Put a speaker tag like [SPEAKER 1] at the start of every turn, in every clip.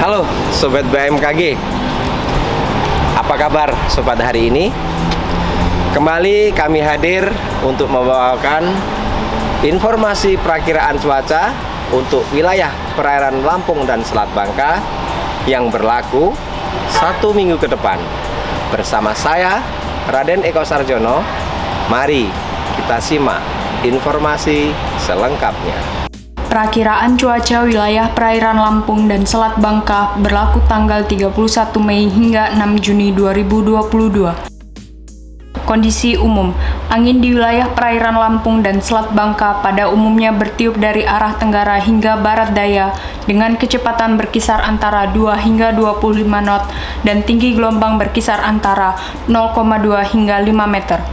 [SPEAKER 1] Halo Sobat BMKG, apa kabar Sobat hari ini? Kembali kami hadir untuk membawakan informasi perakiraan cuaca untuk wilayah perairan Lampung dan Selat Bangka yang berlaku 1 minggu ke depan. Bersama saya, Raden Eko Sarjono, mari kita simak informasi selengkapnya.
[SPEAKER 2] Perakiraan cuaca wilayah perairan Lampung dan Selat Bangka berlaku tanggal 31 Mei hingga 6 Juni 2022. Kondisi umum, angin di wilayah perairan Lampung dan Selat Bangka pada umumnya bertiup dari arah tenggara hingga barat daya dengan kecepatan berkisar antara 2 hingga 25 knot dan tinggi gelombang berkisar antara 0,2 hingga 5 meter.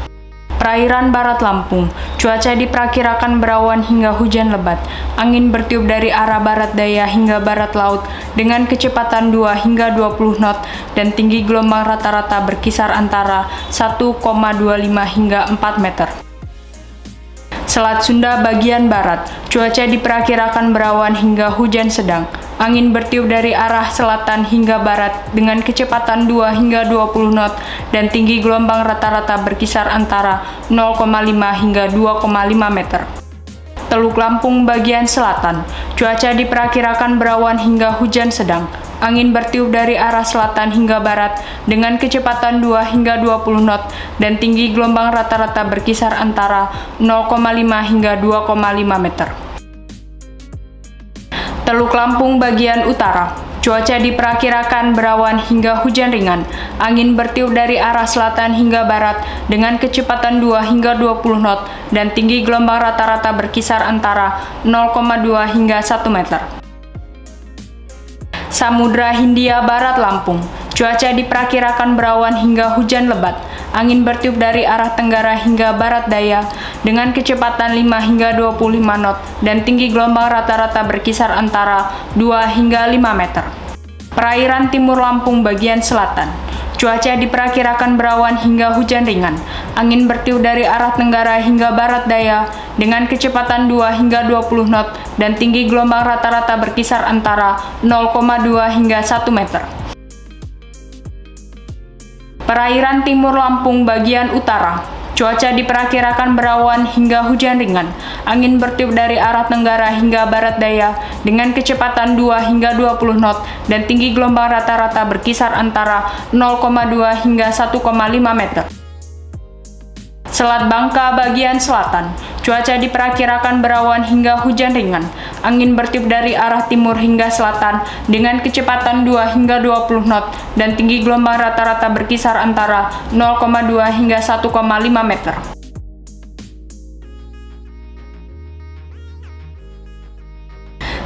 [SPEAKER 2] Perairan barat Lampung, cuaca diperkirakan berawan hingga hujan lebat. Angin bertiup dari arah barat daya hingga barat laut dengan kecepatan 2 hingga 20 knot dan tinggi gelombang rata-rata berkisar antara 1,25 hingga 4 meter. Selat Sunda bagian barat, cuaca diperkirakan berawan hingga hujan sedang. Angin bertiup dari arah selatan hingga barat dengan kecepatan 2 hingga 20 knot dan tinggi gelombang rata-rata berkisar antara 0,5 hingga 2,5 meter. Teluk Lampung bagian selatan, cuaca diperkirakan berawan hingga hujan sedang. Angin bertiup dari arah selatan hingga barat dengan kecepatan 2 hingga 20 knot dan tinggi gelombang rata-rata berkisar antara 0,5 hingga 2,5 meter. Teluk Lampung bagian utara, cuaca diperkirakan berawan hingga hujan ringan. Angin bertiup dari arah selatan hingga barat dengan kecepatan 2 hingga 20 knot dan tinggi gelombang rata-rata berkisar antara 0,2 hingga 1 meter. Samudra Hindia Barat Lampung, cuaca diperkirakan berawan hingga hujan lebat. Angin bertiup dari arah tenggara hingga barat daya dengan kecepatan 5 hingga 25 knot dan tinggi gelombang rata-rata berkisar antara 2 hingga 5 meter. Perairan Timur Lampung bagian selatan, cuaca diperkirakan berawan hingga hujan ringan. Angin bertiup dari arah tenggara hingga barat daya dengan kecepatan 2 hingga 20 knot dan tinggi gelombang rata-rata berkisar antara 0,2 hingga 1 meter. Perairan Timur Lampung bagian utara, cuaca diperkirakan berawan hingga hujan ringan. Angin bertiup dari arah tenggara hingga barat daya dengan kecepatan 2 hingga 20 knot dan tinggi gelombang rata-rata berkisar antara 0,2 hingga 1,5 meter. Selat Bangka bagian selatan, cuaca diperkirakan berawan hingga hujan ringan. Angin bertiup dari arah timur hingga selatan dengan kecepatan 2 hingga 20 knot dan tinggi gelombang rata-rata berkisar antara 0,2 hingga 1,5 meter.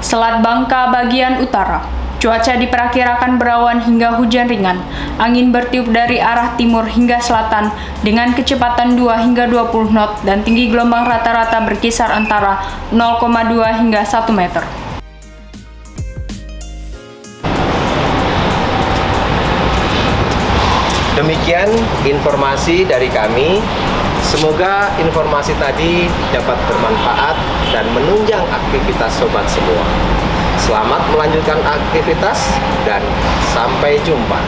[SPEAKER 2] Selat Bangka bagian utara, cuaca diperkirakan berawan hingga hujan ringan. Angin bertiup dari arah timur hingga selatan dengan kecepatan 2 hingga 20 knot dan tinggi gelombang rata-rata berkisar antara 0,2 hingga 1 meter.
[SPEAKER 1] Demikian informasi dari kami. Semoga informasi tadi dapat bermanfaat dan menunjang aktivitas sobat semua. Selamat melanjutkan aktivitas dan sampai jumpa.